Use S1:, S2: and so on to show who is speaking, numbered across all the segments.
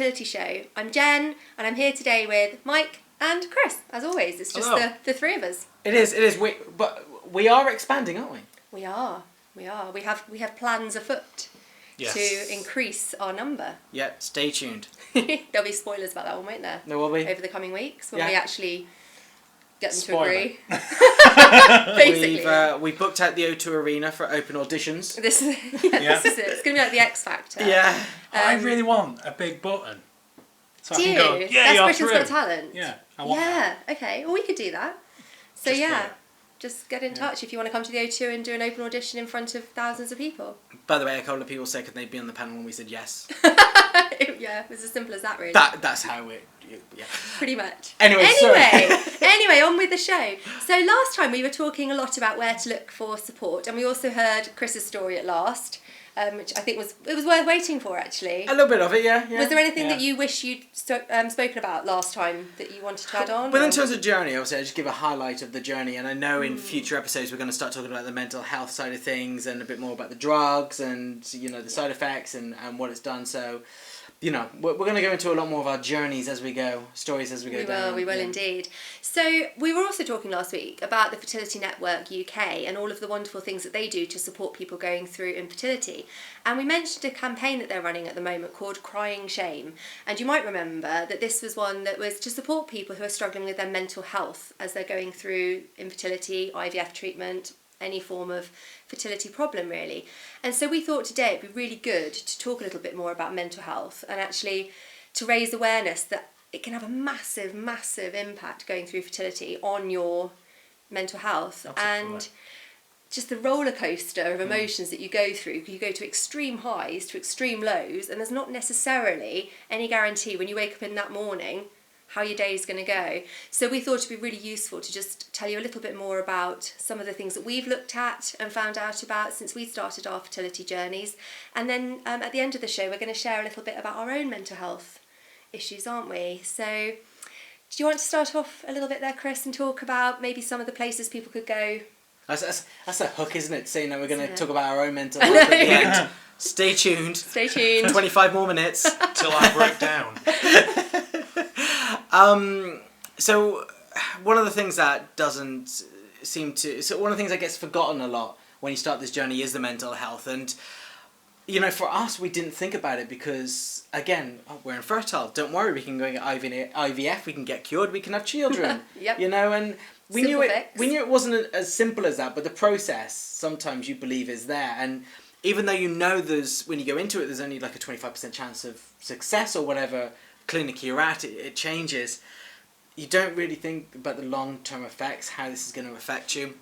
S1: Fertility Show. I'm Jen, and I'm here today with Mike and Chris. As always, it's just the three of us.
S2: It is. But we are expanding, aren't we?
S1: We are. We have plans afoot to increase our number.
S2: Yeah, stay tuned.
S1: There'll be spoilers about that one, won't there?
S2: There will be.
S1: Over the coming weeks when we actually get them to agree.
S2: Basically. We've booked out the O2 Arena for open auditions.
S1: This is it. It's going to be like the X Factor.
S3: Yeah. I really want a big button. So
S1: do
S3: I can
S1: you?
S3: go, yeah,
S1: That's Britain's Got Talent.
S3: Yeah, I want that.
S1: Okay. Well, we could do that. So just get in touch if you want to come to the O2 and do an open audition in front of thousands of people.
S2: By the way, a couple of people said could they be on the panel and we said yes.
S1: Yeah, it was as simple as that, really.
S2: That's how it. Yeah.
S1: Pretty much.
S2: Anyway,
S1: on with the show. So last time we were talking a lot about where to look for support, and we also heard Chris's story at last, which I think was worth waiting for, actually.
S2: A little bit of it, yeah.
S1: Was there anything that you wish you'd spoken about last time that you wanted to add on?
S2: Well, in terms of journey, obviously, I just give a highlight of the journey, and I know in future episodes we're going to start talking about the mental health side of things and a bit more about the drugs and the side effects and what it's done. So, we're going to go into a lot more of our journeys as we go, stories as we go down.
S1: We will indeed. So we were also talking last week about the Fertility Network UK and all of the wonderful things that they do to support people going through infertility. And we mentioned a campaign that they're running at the moment called Crying Shame. And you might remember that this was one that was to support people who are struggling with their mental health as they're going through infertility, IVF treatment, any form of fertility problem, really. And so we thought today it'd be really good to talk a little bit more about mental health and actually to raise awareness that it can have a massive, massive impact going through fertility on your mental health.
S2: Absolutely.
S1: And just the roller coaster of emotions that you go through. You go to extreme highs to extreme lows, and there's not necessarily any guarantee when you wake up in that morning how your day is going to go. So we thought it'd be really useful to just tell you a little bit more about some of the things that we've looked at and found out about since we started our fertility journeys. And then at the end of the show, we're going to share a little bit about our own mental health issues, aren't we? So do you want to start off a little bit there, Chris, and talk about maybe some of the places people could go?
S2: That's a hook, isn't it? Saying that we're going to talk about our own mental health at the end. Stay tuned.
S1: Stay tuned.
S2: 25 more minutes.
S3: Till I break down.
S2: So one of the things that doesn't seem to... So one of the things that gets forgotten a lot when you start this journey is the mental health. And, for us, we didn't think about it because, again, we're infertile. Don't worry, we can go get IVF, we can get cured, we can have children.
S1: Yep.
S2: And we knew it wasn't as simple as that, but the process sometimes you believe is there. And even though when you go into it, there's only like a 25% chance of success or whatever clinic you're at, it changes. You don't really think about the long-term effects, how this is going to affect you.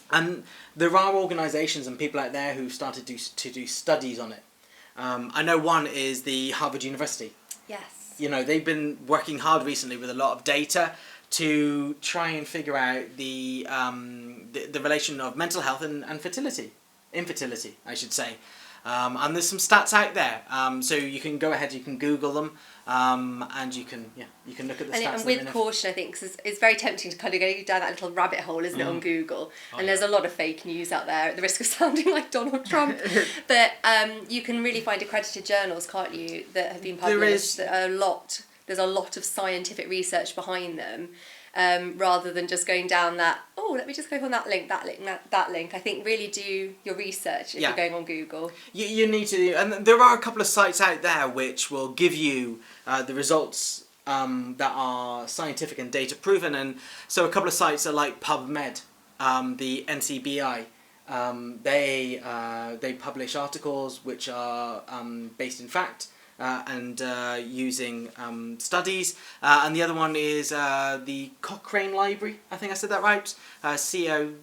S2: And there are organisations and people out there who've started to do studies on it. I know one is the Harvard University.
S1: Yes.
S2: They've been working hard recently with a lot of data to try and figure out the relation of mental health and infertility, I should say. And there's some stats out there, so you can go ahead, you can Google them, and you can look at the stats.
S1: And with caution, I think, because it's very tempting to kind of go down that little rabbit hole, isn't it, on Google? And there's a lot of fake news out there, at the risk of sounding like Donald Trump. But you can really find accredited journals, can't you, that have been published. There's a lot of scientific research behind them. Rather than just going down that, let me just click on that link. I think really do your research if you're going on Google.
S2: You need to, and there are a couple of sites out there which will give you the results that are scientific and data proven. And so a couple of sites are like PubMed, the NCBI. They publish articles which are based in fact. And using studies. And the other one is the Cochrane Library. I think I said that right. COCHRANE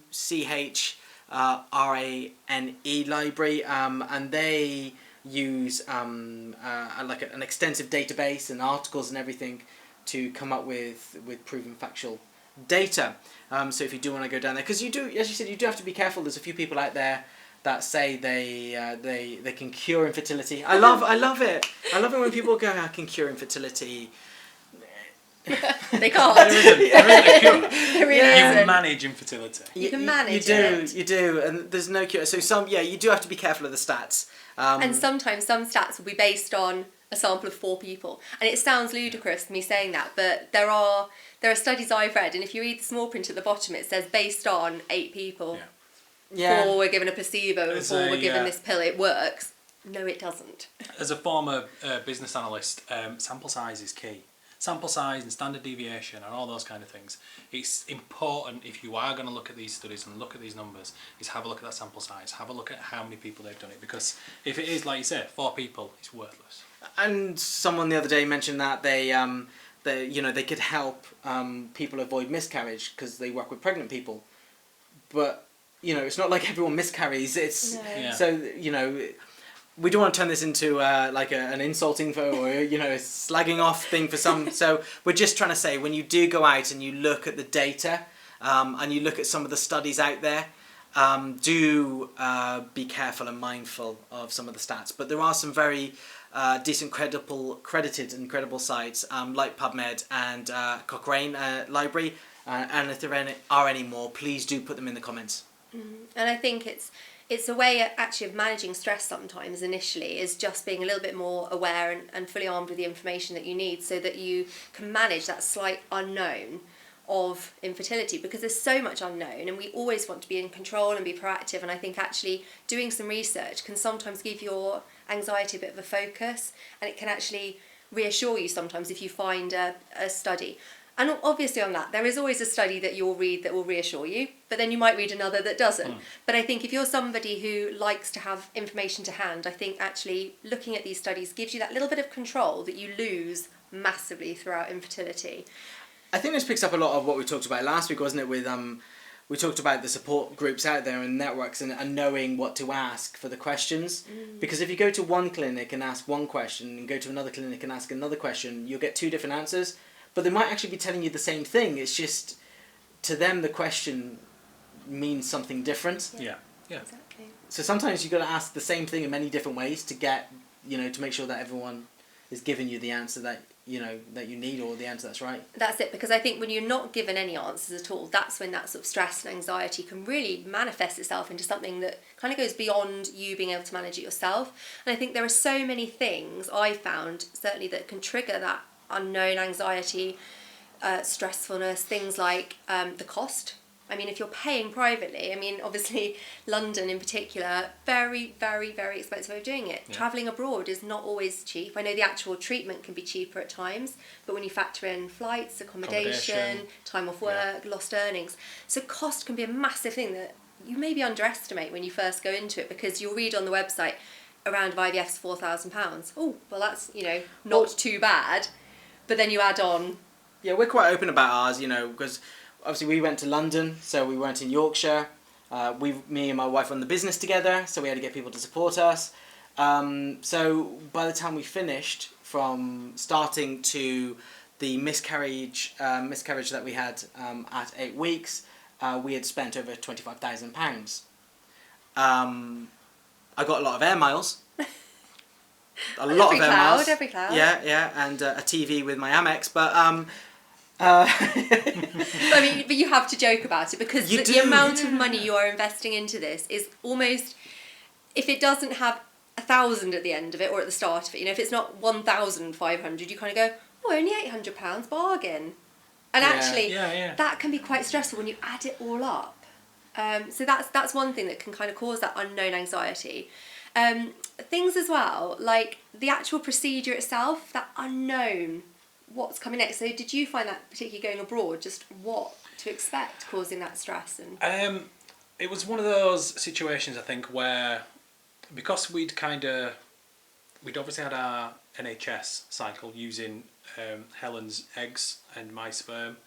S2: Library. And they use like an extensive database and articles and everything to come up with proven factual data. So if you do want to go down there, because you do, as you said, you do have to be careful. There's a few people out there that say they can cure infertility. I love it. I love it when people go, I can cure infertility.
S1: They can't.
S3: There isn't a cure.
S1: There really
S3: You
S1: isn't.
S3: manage infertility.
S1: You can manage it.
S2: You do, and there's no cure. So you do have to be careful of the stats.
S1: And sometimes some stats will be based on a sample of 4 people. And it sounds ludicrous me saying that, but there are studies I've read, and if you read the small print at the bottom, it says based on 8 people.
S2: Yeah.
S1: 4 were given a placebo, and 4 were given this pill, it works. No, it doesn't.
S3: As a former business analyst, sample size is key. Sample size and standard deviation and all those kind of things. It's important, if you are going to look at these studies and look at these numbers, is have a look at that sample size. Have a look at how many people they've done it. Because if it is, like you said, 4 people, it's worthless. And
S2: someone the other day mentioned that they could help people avoid miscarriage because they work with pregnant people. But, it's not like everyone miscarries. It's so, we don't want to turn this into an insulting or a slagging off thing for some. So we're just trying to say, when you do go out and you look at the data and you look at some of the studies out there, do be careful and mindful of some of the stats. But there are some very decent, credited and credible sites like PubMed and Cochrane Library. And if there are any more, please do put them in the comments.
S1: And I think it's a way actually of managing stress sometimes initially, is just being a little bit more aware and fully armed with the information that you need, so that you can manage that slight unknown of infertility, because there's so much unknown and we always want to be in control and be proactive. And I think actually doing some research can sometimes give your anxiety a bit of a focus, and it can actually reassure you sometimes if you find a study. And obviously on that, there is always a study that you'll read that will reassure you, but then you might read another that doesn't. But I think if you're somebody who likes to have information to hand, I think actually looking at these studies gives you that little bit of control that you lose massively throughout infertility.
S2: I think this picks up a lot of what we talked about last week, wasn't it? With we talked about the support groups out there and networks and knowing what to ask for the questions. Because if you go to one clinic and ask one question and go to another clinic and ask another question, you'll get 2 different answers. But they might actually be telling you the same thing. It's just, to them, the question means something different.
S3: Yeah.
S1: Exactly.
S2: So sometimes you've got to ask the same thing in many different ways to get, to make sure that everyone is giving you the answer that you need, or the answer that's right.
S1: That's it, because I think when you're not given any answers at all, that's when that sort of stress and anxiety can really manifest itself into something that kind of goes beyond you being able to manage it yourself. And I think there are so many things I found, certainly, that can trigger that unknown anxiety, stressfulness, things like the cost. I mean, if you're paying privately, obviously London in particular, very, very, very expensive way of doing it. Yeah. Travelling abroad is not always cheap. I know the actual treatment can be cheaper at times, but when you factor in flights, accommodation, time off work, lost earnings. So cost can be a massive thing that you maybe underestimate when you first go into it, because you'll read on the website a round of IVF's £4,000. Oh, well that's, not too bad. But then you add on...
S2: Yeah, we're quite open about ours, because obviously we went to London, so we weren't in Yorkshire. Me and my wife run the business together, so we had to get people to support us. So by the time we finished, from starting to the miscarriage that we had at 8 weeks, we had spent over £25,000. I got a lot of air miles.
S1: Every cloud.
S2: Yeah, and a TV with my Amex, but
S1: but you have to joke about it, because the amount of money you are investing into this is almost, if it doesn't have 1,000 at the end of it or at the start of it, if it's not 1,500, you kind of go, oh, only £800, bargain. And actually, that can be quite stressful when you add it all up. So that's one thing that can kind of cause that unknown anxiety. Things as well, like the actual procedure itself, that unknown, what's coming next. So did you find that, particularly going abroad, just what to expect causing that stress? And
S3: it was one of those situations, I think, where because we'd obviously had our NHS cycle using Helen's eggs and my sperm,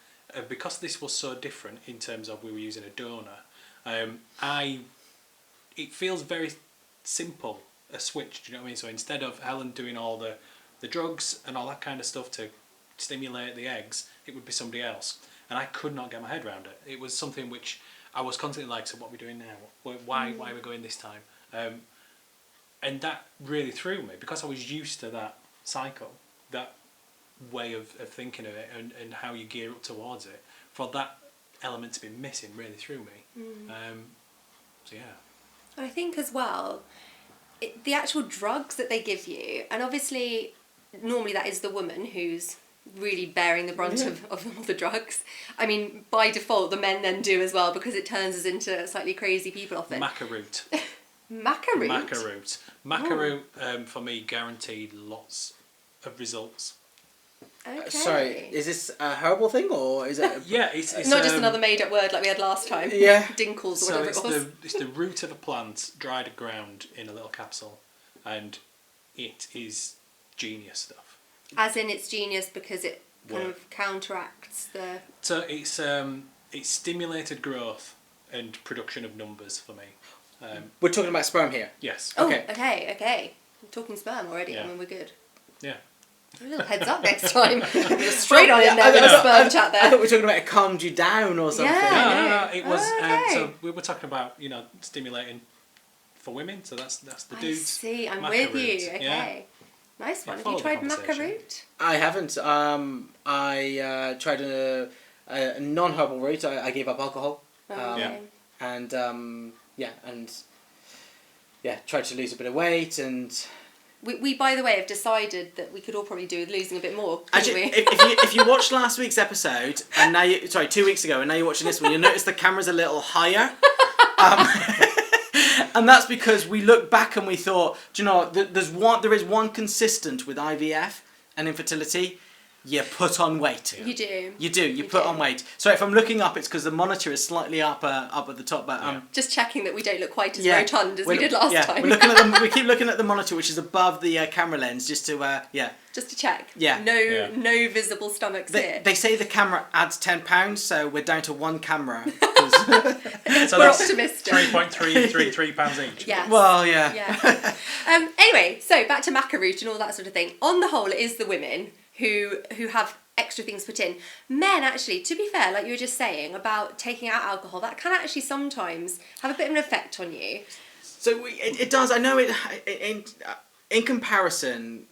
S3: because this was so different in terms of we were using a donor, it feels very simple, a switch, do you know what I mean? So instead of Helen doing all the drugs and all that kind of stuff to stimulate the eggs, it would be somebody else. And I could not get my head around it. It was something which I was constantly like, so what are we doing now? Why are we going this time? And that really threw me, because I was used to that cycle, that way of thinking of it and how you gear up towards it. For that element to be missing really threw me. So yeah.
S1: I think as well, the actual drugs that they give you, and obviously normally that is the woman who's really bearing the brunt of all the drugs. I mean, by default, the men then do as well, because it turns us into slightly crazy people often.
S3: Maca root.
S1: Maca root?
S3: Maca root. Maca root, for me, guaranteed lots of results.
S1: Okay.
S2: Sorry, is this a herbal thing or is it?
S3: Yeah, it's
S1: not just another made-up word like we had last time.
S2: Yeah.
S1: Dinkles or whatever it was.
S3: It's the root of a plant dried and ground in a little capsule, and it is genius stuff.
S1: As in, it's genius because it kind of counteracts the...
S3: So it's stimulated growth and production of numbers for me.
S2: We're talking about sperm here.
S3: Yes.
S1: Okay. Okay. I'm talking sperm already.
S3: Yeah.
S1: I mean, we're good.
S3: Yeah.
S1: A little heads up next time. Straight on in there with a sperm chat there.
S2: I thought we were talking about it calmed you down or something.
S1: Yeah.
S3: No. It was.
S1: Okay.
S3: So we were talking about stimulating for women. So that's the dudes.
S1: I see. I'm
S3: Maca
S1: with
S3: root.
S1: you. Okay.
S3: Yeah.
S1: Nice one.
S3: Yeah,
S1: Have you
S3: follow
S1: tried
S3: the
S1: maca
S3: conversation.
S1: root?
S2: I haven't. I tried a non-herbal route. I gave up alcohol.
S1: Okay.
S2: And tried to lose a bit of weight and.
S1: We by the way have decided that we could all probably do with losing a bit more.
S2: Actually,
S1: We?
S2: if you watched last week's episode and now 2 weeks ago and now you're watching this one, you'll notice the camera's a little higher. And that's because we looked back and we thought, do you know what, there is one consistent with IVF and infertility. You put on weight.
S1: You do.
S2: You put on weight. So if I'm looking up, it's because the monitor is slightly up at the top. But
S1: just checking that we don't look quite as rotund as we did last time.
S2: We're looking at we keep looking at the monitor, which is above the camera lens, just to
S1: Just to check.
S2: Yeah.
S1: No visible stomachs here.
S2: They say the camera adds £10, so we're down to one camera.
S3: So
S1: We're
S3: that's
S1: optimistic.
S3: £3.33 each.
S1: Yes.
S2: Well, yeah.
S1: Anyway, so back to maca root and all that sort of thing. On the whole, it is the women who have extra things put in. Men, actually, to be fair, like you were just saying about taking out alcohol, that can actually sometimes have a bit of an effect on you.
S2: So it does. I know it. In comparison,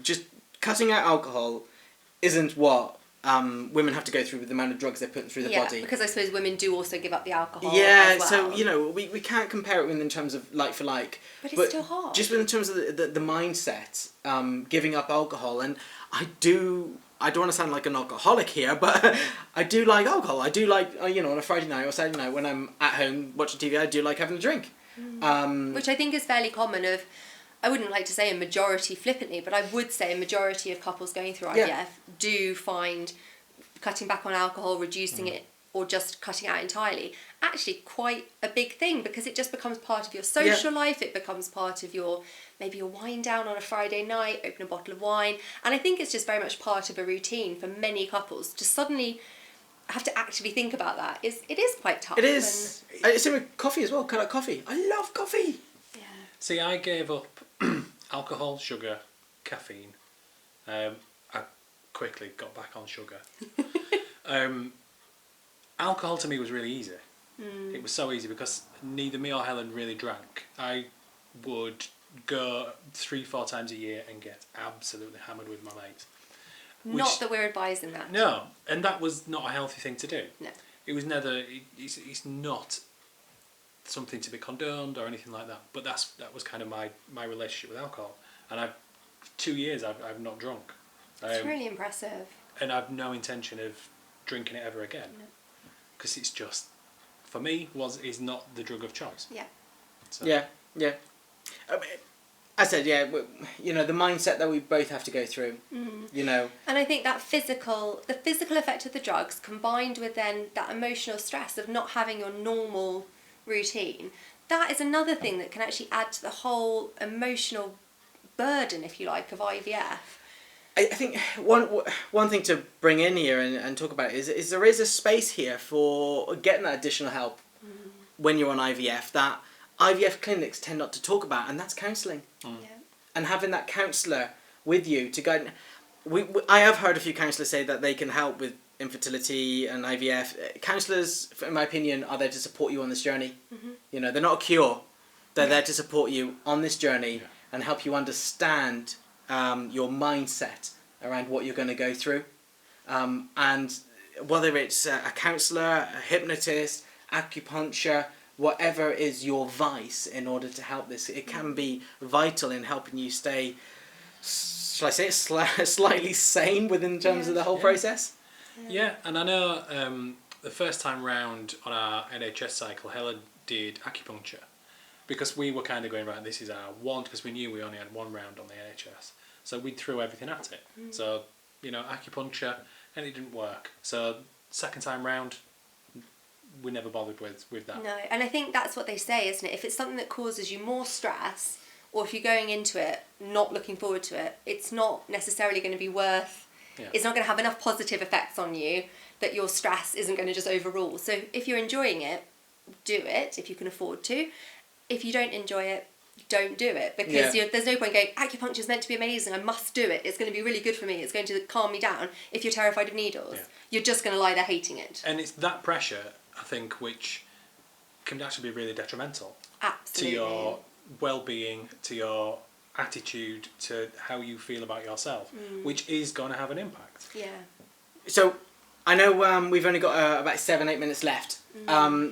S2: just cutting out alcohol isn't what women have to go through with the amount of drugs they're putting through the body.
S1: Yeah, because I suppose women do also give up the alcohol.
S2: Yeah,
S1: as well.
S2: so we can't compare it in terms of like for like.
S1: But it's still hard.
S2: Just in terms of the mindset, giving up alcohol, and I don't want to sound like an alcoholic here, but I do like alcohol. I do like on a Friday night or Saturday night when I'm at home watching TV, I do like having a drink.
S1: Which I think is fairly common of. I wouldn't like to say a majority flippantly, but I would say a majority of couples going through IVF do find cutting back on alcohol, reducing it, or just cutting out entirely, actually quite a big thing, because it just becomes part of your social life. It becomes part of maybe your wine down on a Friday night, open a bottle of wine. And I think it's just very much part of a routine for many couples to suddenly have to actually think about that. It is quite tough.
S2: It is. Same with coffee as well. Cut out coffee. I love coffee.
S1: Yeah.
S3: See, I gave up alcohol, sugar, caffeine. I quickly got back on sugar. Alcohol to me was really easy. It was so easy because neither me or Helen really drank. I would go 3-4 times a year and get absolutely hammered with my mates.
S1: Not that we're advising that.
S3: No, and that was not a healthy thing to do.
S1: No.
S3: It was never. It's not something to be condoned or anything like that. But that was kind of my relationship with alcohol. And 2 years I've not drunk.
S1: It's really impressive.
S3: And I've no intention of drinking it ever again. Because it's just, for me, is not the drug of choice.
S1: Yeah.
S2: So. Yeah. I mean, I said, the mindset that we both have to go through, And
S1: I think the physical effect of the drugs, combined with then that emotional stress of not having your normal routine, that is another thing that can actually add to the whole emotional burden, if you like, of IVF.
S2: I think one thing to bring in here and talk about is there is a space here for getting that additional help when you're on IVF that IVF clinics tend not to talk about, and that's counselling.
S1: Yeah.
S2: And having that counsellor with you to guide. I have heard a few counsellors say that they can help with infertility and IVF. Counsellors, in my opinion, are there to support you on this journey. They're not a cure. They're there to support you on this journey and help you understand your mindset around what you're going to go through. And whether it's a counsellor, a hypnotist, acupuncture, whatever is your vice in order to help this, it can be vital in helping you stay shall I say it, slightly sane within terms of the whole process.
S3: Yeah, and I know the first time round on our NHS cycle, Helen did acupuncture because we were kind of going, right, this is our one, because we knew we only had one round on the NHS. So we threw everything at it. So, acupuncture, and it didn't work. So second time round, we never bothered with that.
S1: No, and I think that's what they say, isn't it? If it's something that causes you more stress, or if you're going into it not looking forward to it, it's not necessarily going to be worth... Yeah. It's not going to have enough positive effects on you that your stress isn't going to just overrule. So if you're enjoying it, do it if you can afford to. If you don't enjoy it, don't do it, because there's no point going, acupuncture is meant to be amazing, I must do it, it's going to be really good for me, it's going to calm me down. If you're terrified of needles, you're just going to lie there hating it.
S3: And it's that pressure, I think, which can actually be really detrimental.
S1: Absolutely.
S3: To your well-being, to your attitude, to how you feel about yourself, which is going to have an impact.
S1: Yeah.
S2: So I know we've only got about 7-8 minutes left.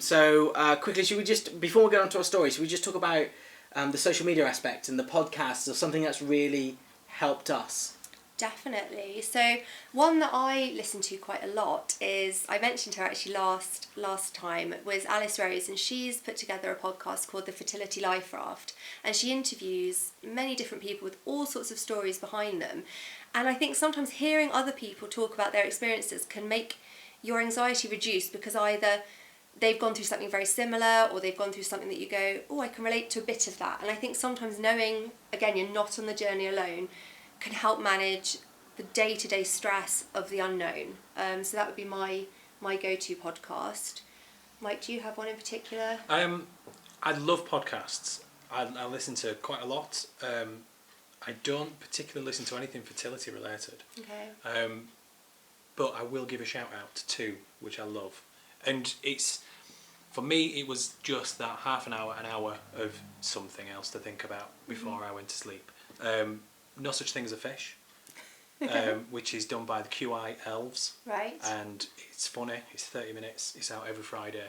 S2: So quickly, should we just, before we get on to our story, should we just talk about the social media aspect and the podcasts, or something that's really helped us?
S1: Definitely. So one that I listen to quite a lot is, I mentioned her actually last time, was Alice Rose, and she's put together a podcast called The Fertility Life Raft, and she interviews many different people with all sorts of stories behind them. And I think sometimes hearing other people talk about their experiences can make your anxiety reduce, because either they've gone through something very similar, or they've gone through something that you go, oh, I can relate to a bit of that. And I think sometimes knowing, again, you're not on the journey alone, can help manage the day-to-day stress of the unknown. So that would be my go-to podcast. Mike, do you have one in particular?
S3: I love podcasts. I listen to quite a lot. I don't particularly listen to anything fertility related.
S1: Okay.
S3: But I will give a shout out to two, which I love. And for me, it was just that half an hour of something else to think about before I went to sleep. No Such Thing as a Fish, which is done by the QI Elves.
S1: Right.
S3: And it's funny, it's 30 minutes, it's out every Friday.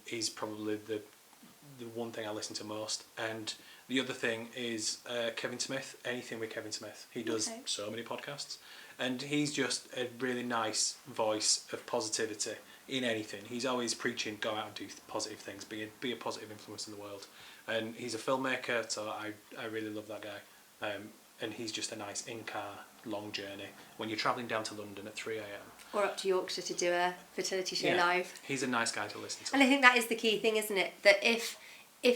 S3: He's probably the one thing I listen to most. And the other thing is Kevin Smith, anything with Kevin Smith. He does so many podcasts. And he's just a really nice voice of positivity in anything. He's always preaching, go out and do positive things, be a positive influence in the world. And he's a filmmaker, so I really love that guy. And he's just a nice in-car, long journey when you're travelling down to London at 3 a.m.
S1: Or up to Yorkshire to do a fertility show live.
S3: He's a nice guy to listen to.
S1: And I think that is the key thing, isn't it? That if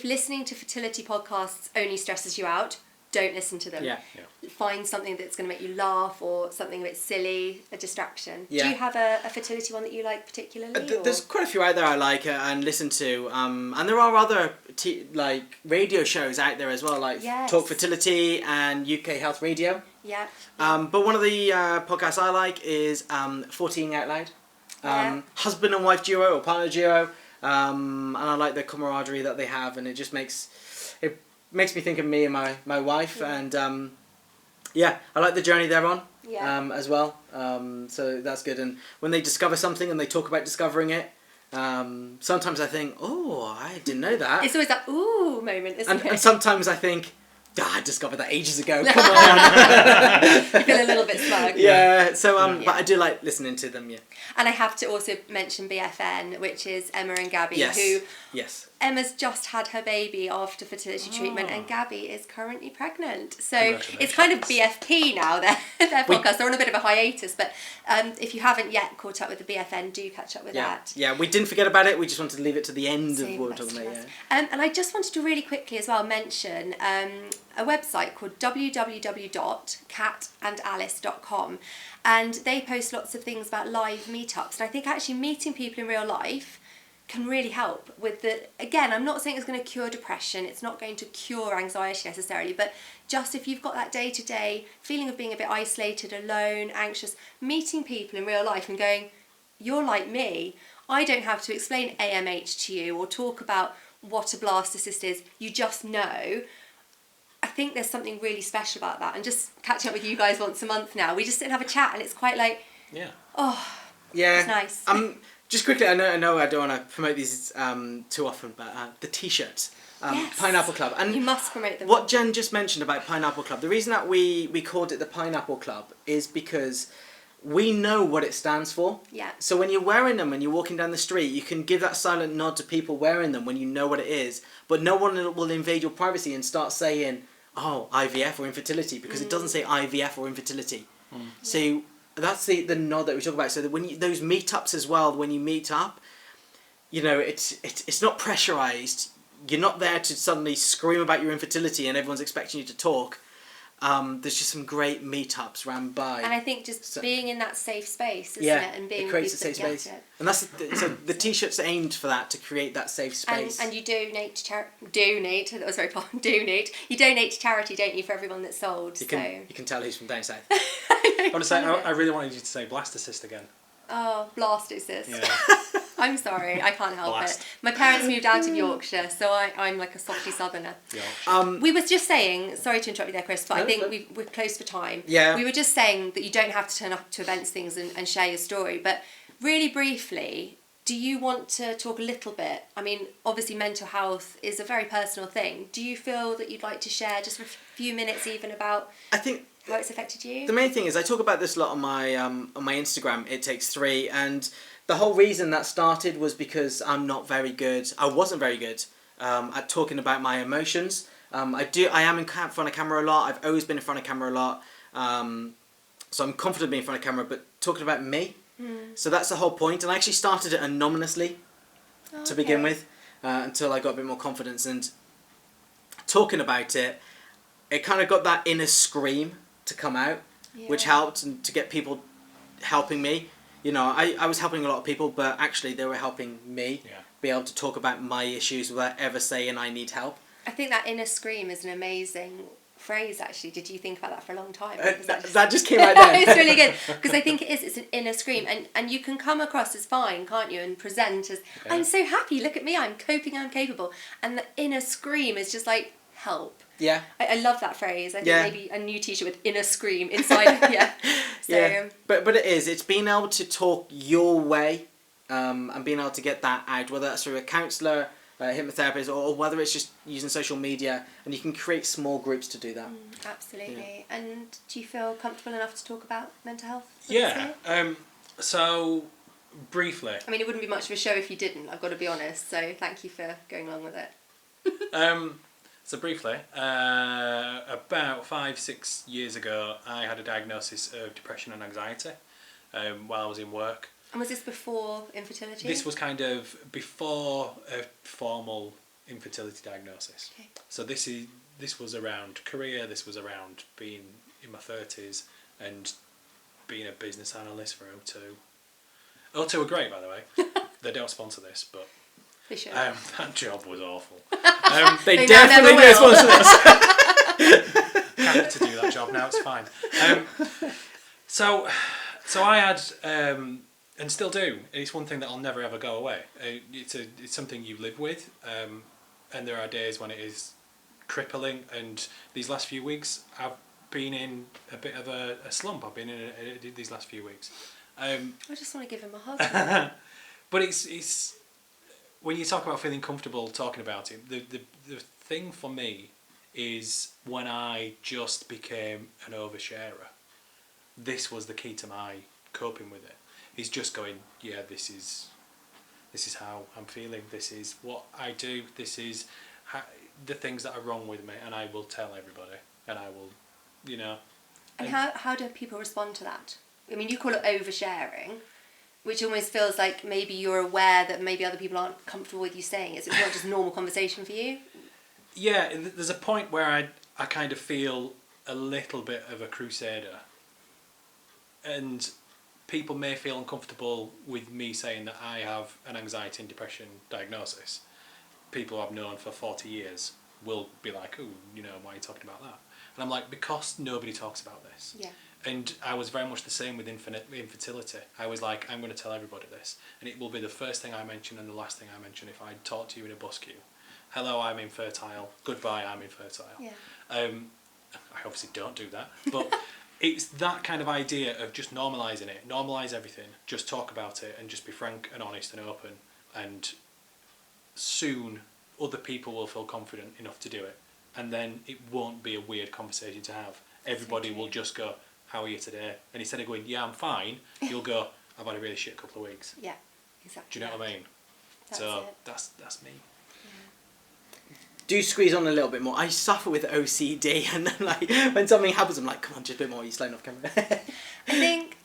S1: listening to fertility podcasts only stresses you out, don't listen to them.
S2: Yeah.
S1: Find something that's going to make you laugh, or something a bit silly, a distraction.
S2: Yeah.
S1: Do you have a fertility one that you like particularly?
S2: There's quite a few out there I like and listen to, and there are other radio shows out there as well, like Talk Fertility and UK Health Radio.
S1: Yeah.
S2: But one of the podcasts I like is 14 Out Loud. Husband and wife duo or partner duo, and I like the camaraderie that they have, and it just makes me think of me and my wife, and I like the journey they're on as well. So that's good. And when they discover something and they talk about discovering it, sometimes I think, oh, I didn't know that.
S1: It's always that ooh moment, isn't it?
S2: And sometimes I think, I discovered that ages ago. Come on.
S1: You feel a little bit smug.
S2: Yeah. So but I do like listening to them. Yeah.
S1: And I have to also mention BFN, which is Emma and Gabby, who.
S2: Yes.
S1: Emma's just had her baby after fertility treatment, and Gabby is currently pregnant. So it's kind of BFP now, their podcast. They're on a bit of a hiatus, but if you haven't yet caught up with the BFN, do catch up with that. Yeah,
S2: we didn't forget about it. We just wanted to leave it to the end of what we're talking about.
S1: And I just wanted to really quickly as well mention a website called www.catandalice.com, and they post lots of things about live meetups. And I think actually meeting people in real life can really help with again, I'm not saying it's going to cure depression, it's not going to cure anxiety necessarily, but just if you've got that day-to-day feeling of being a bit isolated, alone, anxious, meeting people in real life and going, you're like me, I don't have to explain AMH to you or talk about what a blastocyst is, you just know. I think there's something really special about that, and just catching up with you guys once a month now, we just sit and have a chat, and it's quite like, it's nice.
S2: Just quickly, I know I don't want to promote these too often, but the T-shirts.
S1: Yes.
S2: Pineapple Club. And
S1: you must promote them.
S2: What Jen just mentioned about Pineapple Club, the reason that we called it the Pineapple Club is because we know what it stands for.
S1: Yeah.
S2: So when you're wearing them and you're walking down the street, you can give that silent nod to people wearing them when you know what it is, but no one will invade your privacy and start saying, oh, IVF or infertility, because it doesn't say IVF or infertility. So that's the nod that we talk about. So that when those meetups as well, when you meet up, you know, it's not pressurized. You're not there to suddenly scream about your infertility and everyone's expecting you to talk. There's just some great meetups ran by.
S1: And I think just being in that safe space, isn't it? And being
S2: it creates a
S1: with
S2: safe space. And that's so the t-shirt's aimed for that, to create that safe space.
S1: And you donate to donate. That was very fun. Donate. You donate to charity, don't you, for everyone that's sold?
S2: You can tell who's from down south.
S3: I want to say, I really wanted you to say Blastocyst again.
S1: Oh, Blastocyst.
S3: Yeah.
S1: I'm sorry, I can't help
S3: Blast.
S1: it. My parents moved out of Yorkshire, so I'm like a softy southerner. We were just saying, sorry to interrupt you there, Chris, but I think we're close for time.
S2: Yeah.
S1: We were just saying that you don't have to turn up to events, things, and share your story, but really briefly, do you want to talk a little bit? I mean, obviously mental health is a very personal thing. Do you feel that you'd like to share just for a few minutes even about how it's affected you?
S2: The main thing is I talk about this a lot on my Instagram, It Takes Three, and the whole reason that started was because I wasn't very good at talking about my emotions. I am in front of camera a lot. I've always been in front of camera a lot. So I'm confident being in front of camera, but talking about me. So that's the whole point. And I actually started it anonymously to begin with, until I got a bit more confidence. And talking about it, it kind of got that inner scream to come out, which helped, and to get people helping me. You know, I was helping a lot of people, but actually they were helping me be able to talk about my issues without ever saying I need help.
S1: I think that inner scream is an amazing phrase, actually. Did you think about that for a long time?
S2: That just came out then.
S1: It's really good, because I think it's an inner scream, and you can come across as fine, can't you, and present as, I'm so happy, look at me, I'm coping, I'm capable. And the inner scream is just like, help.
S2: Yeah.
S1: I love that phrase. I think maybe a new t-shirt with inner scream inside. So,
S2: But it's being able to talk your way, and being able to get that out, whether that's through a counsellor, a hypnotherapist, or whether it's just using social media, and you can create small groups to do that.
S1: Absolutely. Yeah. And do you feel comfortable enough to talk about mental health?
S3: Yeah. So briefly.
S1: I mean, it wouldn't be much of a show if you didn't, I've got to be honest. So thank you for going along with it.
S3: So briefly, about 5-6 years ago, I had a diagnosis of depression and anxiety while I was in work.
S1: And was this before infertility?
S3: This was kind of before a formal infertility diagnosis.
S1: Okay.
S3: So this was around career, this was around being in my 30s and being a business analyst for O2. O2 were great, by the way. They don't sponsor this, but that job was awful.
S2: They definitely do sponsor this.
S3: Can't get to do that job now, it's fine. So I had, and still do, it's one thing that I'll never ever go away. It's something you live with, and there are days when it is crippling, and these last few weeks I've been in a bit of a slump. I've been in these last few weeks.
S1: I just want to give him a hug.
S3: But it's when you talk about feeling comfortable talking about it, the thing for me is when I just became an oversharer. This was the key to my coping with it. Is just going, yeah, this is how I'm feeling. This is what I do. This is the things that are wrong with me, and I will tell everybody, and I will, you know.
S1: And how do people respond to that? I mean, you call it oversharing, which almost feels like maybe you're aware that maybe other people aren't comfortable with you saying it. It's not just normal conversation for you.
S3: Yeah, there's a point where I kind of feel a little bit of a crusader, and people may feel uncomfortable with me saying that I have an anxiety and depression diagnosis. People I've known for 40 years will be like, oh, you know, why are you talking about that? And I'm like, because nobody talks about this.
S1: Yeah.
S3: And I was very much the same with infertility. I was like, I'm going to tell everybody this. And it will be the first thing I mention and the last thing I mention if I talk to you in a bus queue. Hello, I'm infertile. Goodbye, I'm infertile.
S1: Yeah.
S3: I obviously don't do that. But it's that kind of idea of just normalising it. Normalise everything. Just talk about it and just be frank and honest and open. And soon other people will feel confident enough to do it, and then it won't be a weird conversation to have. Everybody will just go, how are you today? And instead of going, yeah, I'm fine, you'll go, I've had a really shit couple of weeks.
S1: Yeah, exactly.
S3: Do you know what I mean? That's me.
S2: Do squeeze on a little bit more. I suffer with OCD, and then like when something happens, I'm like, come on, just a bit more. You're slowing off camera.
S1: I think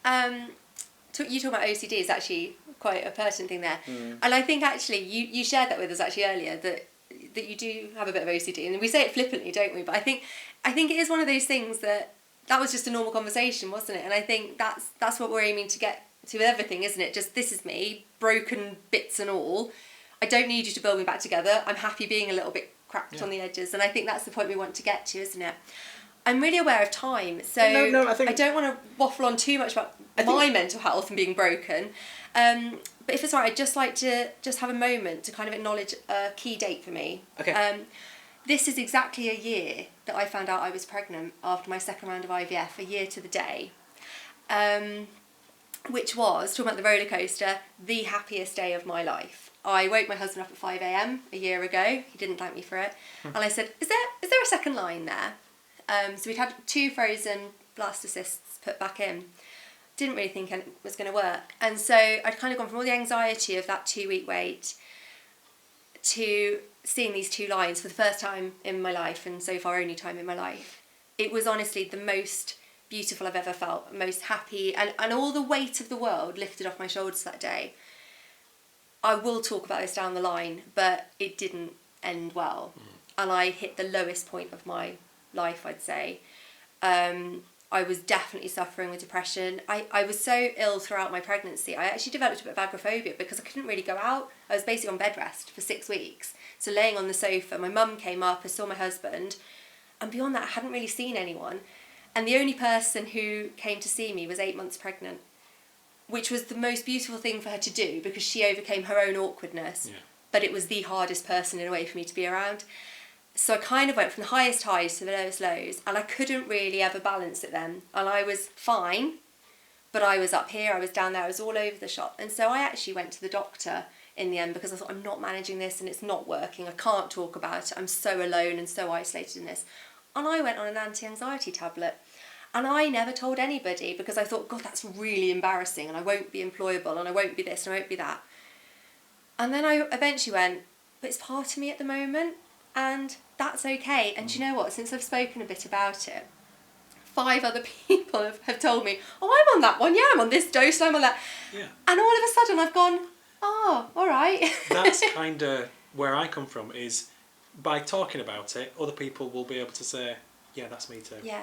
S1: you talk about OCD is actually quite a pertinent thing there, and I think actually you shared that with us actually earlier that you do have a bit of OCD, and we say it flippantly, don't we? But I think it is one of those things that was just a normal conversation, wasn't it? And I think that's what we're aiming to get to with everything, isn't it? Just this is me, broken bits and all. I don't need you to build me back together. I'm happy being a little bit cracked on the edges, and I think that's the point we want to get to, isn't it? I'm really aware of time, so
S2: I
S1: don't want to waffle on too much about my mental health and being broken. But if it's all right, I'd just like to just have a moment to kind of acknowledge a key date for me.
S2: Okay.
S1: This is exactly a year that I found out I was pregnant after my second round of IVF, a year to the day. Which was, talking about the roller coaster, the happiest day of my life. I woke my husband up at 5 a.m. a year ago. He didn't thank me for it. And I said, is there a second line there? So we'd had 2 frozen blastocysts put back in. Didn't really think it was going to work. And so I'd kind of gone from all the anxiety of that 2-week wait to seeing these 2 lines for the first time in my life, and so far only time in my life. It was honestly the most beautiful I've ever felt, most happy, and all the weight of the world lifted off my shoulders that day. I will talk about this down the line, but it didn't end well. And I hit the lowest point of my life, I'd say. I was definitely suffering with depression. I was so ill throughout my pregnancy. I actually developed a bit of agoraphobia because I couldn't really go out. I was basically on bed rest for 6 weeks. So laying on the sofa, my mum came up, I saw my husband, and beyond that I hadn't really seen anyone. And the only person who came to see me was 8 months pregnant, which was the most beautiful thing for her to do because she overcame her own awkwardness. Yeah. But it was the hardest person in a way for me to be around. So I kind of went from the highest highs to the lowest lows, and I couldn't really ever balance it then. And I was fine, but I was up here, I was down there, I was all over the shop. And so I actually went to the doctor in the end because I thought, I'm not managing this and it's not working. I can't talk about it. I'm so alone and so isolated in this. And I went on an anti-anxiety tablet. And I never told anybody because I thought, God, that's really embarrassing and I won't be employable and I won't be this and I won't be that. And then I eventually went, but it's part of me at the moment and that's okay. And do you know what? Since I've spoken a bit about it, 5 other people have told me, oh, I'm on that one. Yeah, I'm on this dose, I'm on that. Yeah. And all of a sudden I've gone, oh, all right.
S3: That's kind of where I come from, is by talking about it, other people will be able to say, yeah, that's me too.
S1: Yeah.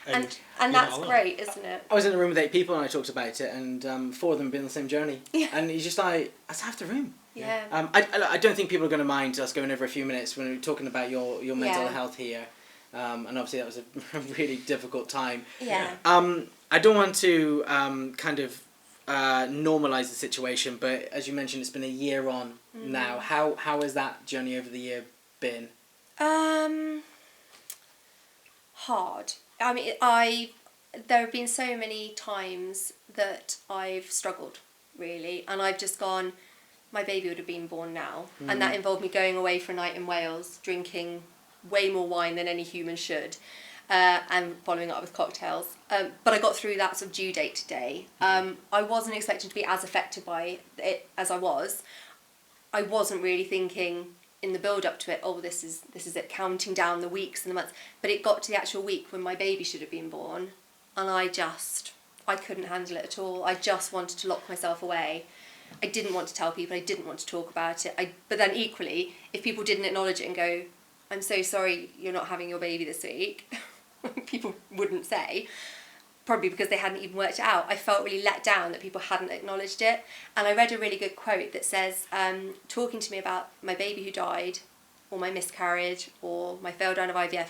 S1: And that's great, isn't it?
S2: I was in a room with 8 people and I talked about it, and 4 of them have been on the same journey. Yeah. And he's just like, that's half the room.
S1: Yeah.
S2: I don't think people are going to mind us going over a few minutes when we're talking about your mental health here. And obviously that was a really difficult time.
S1: Yeah.
S2: I don't want to kind of normalise the situation, but as you mentioned, it's been a year on now. How has that journey over the year been?
S1: Hard. I mean, there have been so many times that I've struggled, really, and I've just gone, my baby would have been born now. And that involved me going away for a night in Wales, drinking way more wine than any human should, and following it up with cocktails. But I got through that sort of due date today. I wasn't expecting to be as affected by it as I was. I wasn't really thinking in the build up to it, oh, this is it, counting down the weeks and the months. But it got to the actual week when my baby should have been born, and I couldn't handle it at all. I just wanted to lock myself away. I didn't want to tell people, I didn't want to talk about it. But then equally, if people didn't acknowledge it and go, I'm so sorry you're not having your baby this week, people wouldn't say, probably because they hadn't even worked it out. I felt really let down that people hadn't acknowledged it. And I read a really good quote that says, talking to me about my baby who died, or my miscarriage, or my failed round of IVF,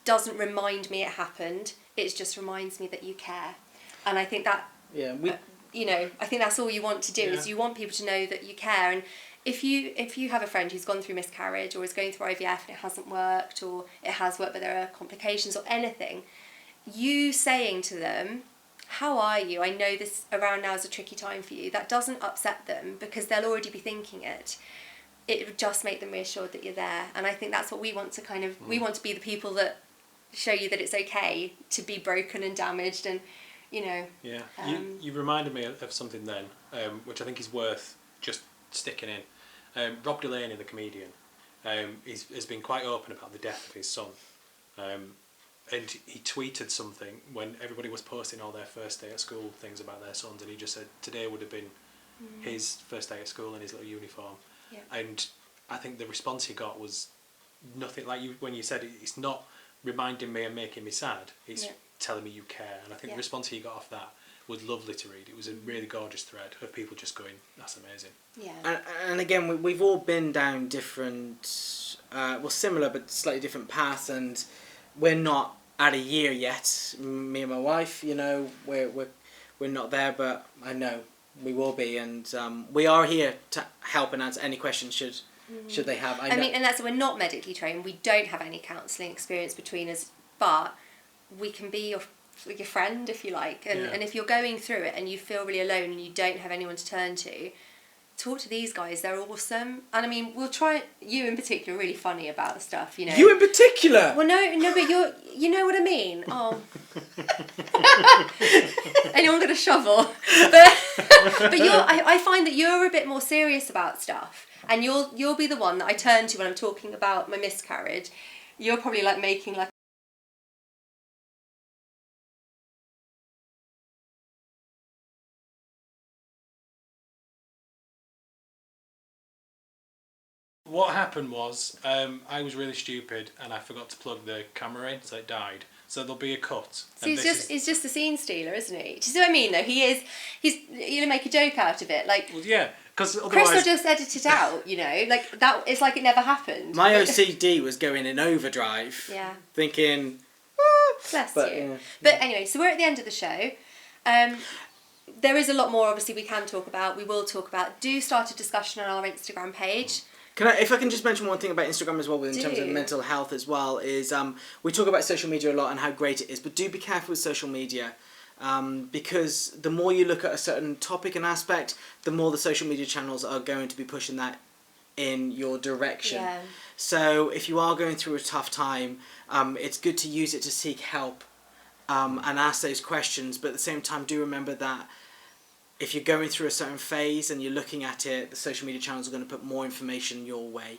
S1: doesn't remind me it happened, it just reminds me that you care. And I think that, I think that's all you want to do, is you want people to know that you care. And if you have a friend who's gone through miscarriage or is going through IVF and it hasn't worked, or it has worked but there are complications or anything, you saying to them, how are you? I know this around now is a tricky time for you. That doesn't upset them because they'll already be thinking it. it would just make them reassured that you're there. And I think that's what we want to kind of, we want to be the people that show you that it's okay to be broken and damaged and, you know.
S3: Yeah, you reminded me of something then, which I think is worth just sticking in. Rob Delaney, the comedian, has been quite open about the death of his son. And he tweeted something when everybody was posting all their first day at school things about their sons, and he just said today would have been his first day at school in his little uniform.
S1: Yeah.
S3: And I think the response he got was nothing like you when you said it's not reminding me and making me sad, it's telling me you care. And I think the response he got off that was lovely to read. It was a really gorgeous thread of people just going, that's amazing.
S1: Yeah.
S2: And again, we've all been down different, similar but slightly different paths, and we're not at a year yet. Me and my wife, you know, we're not there, but I know we will be, and we are here to help and answer any questions should they have.
S1: I mean, and that's, we're not medically trained. We don't have any counselling experience between us, but we can be your friend if you like, and if you're going through it and you feel really alone and you don't have anyone to turn to, talk to these guys. They're awesome. And I mean, we'll try, you in particular, really funny about stuff, you know.
S2: You in particular?
S1: Well, no, but you know what I mean. Oh. Anyone got a shovel? But I find that you're a bit more serious about stuff, and you'll be the one that I turn to when I'm talking about my miscarriage. You're probably like making like.
S3: What happened was, I was really stupid and I forgot to plug the camera in, so it died. So there'll be a cut.
S1: So he's just a scene stealer, isn't he? Do you see what I mean? Though he's you know, make a joke out of it, like.
S3: Well, yeah, because otherwise.
S1: Chris will just edit it out, you know, like that. It's like it never happened.
S2: My OCD was going in overdrive.
S1: Yeah.
S2: Thinking.
S1: Bless
S2: but,
S1: you.
S2: yeah.
S1: But anyway, so we're at the end of the show. There is a lot more, obviously, we can talk about. We will talk about. Do start a discussion on our Instagram page.
S2: If I can just mention one thing about Instagram as well, in terms of mental health as well, is we talk about social media a lot and how great it is, but do be careful with social media, because the more you look at a certain topic and aspect, the more the social media channels are going to be pushing that in your direction.
S1: Yeah.
S2: So if you are going through a tough time, it's good to use it to seek help and ask those questions, but at the same time do remember that if you're going through a certain phase and you're looking at it, the social media channels are going to put more information your way.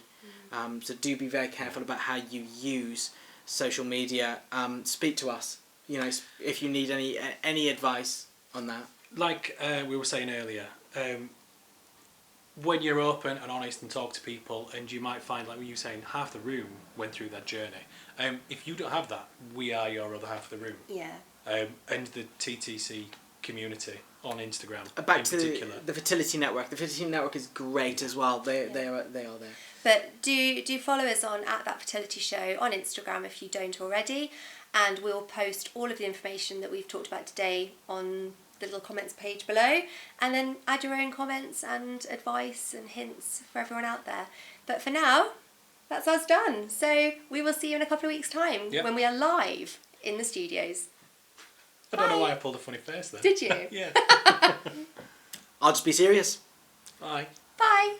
S2: So do be very careful about how you use social media. Speak to us, you know, if you need any advice on that.
S3: Like we were saying earlier, when you're open and honest and talk to people, and you might find, like you were saying, half the room went through that journey. If you don't have that, we are your other half of the room.
S1: Yeah.
S3: And the TTC community on Instagram
S2: Back to the Fertility Network. The Fertility Network is great as well. They are there.
S1: But do follow us on @thatfertilityShow on Instagram if you don't already, and we'll post all of the information that we've talked about today on the little comments page below, and then add your own comments and advice and hints for everyone out there. But for now, that's us done. So we will see you in a couple of weeks' time when we are live in the studios.
S3: I don't know why I pulled a funny face then.
S1: Did you?
S3: Yeah.
S2: I'll just be serious.
S3: Bye.
S1: Bye.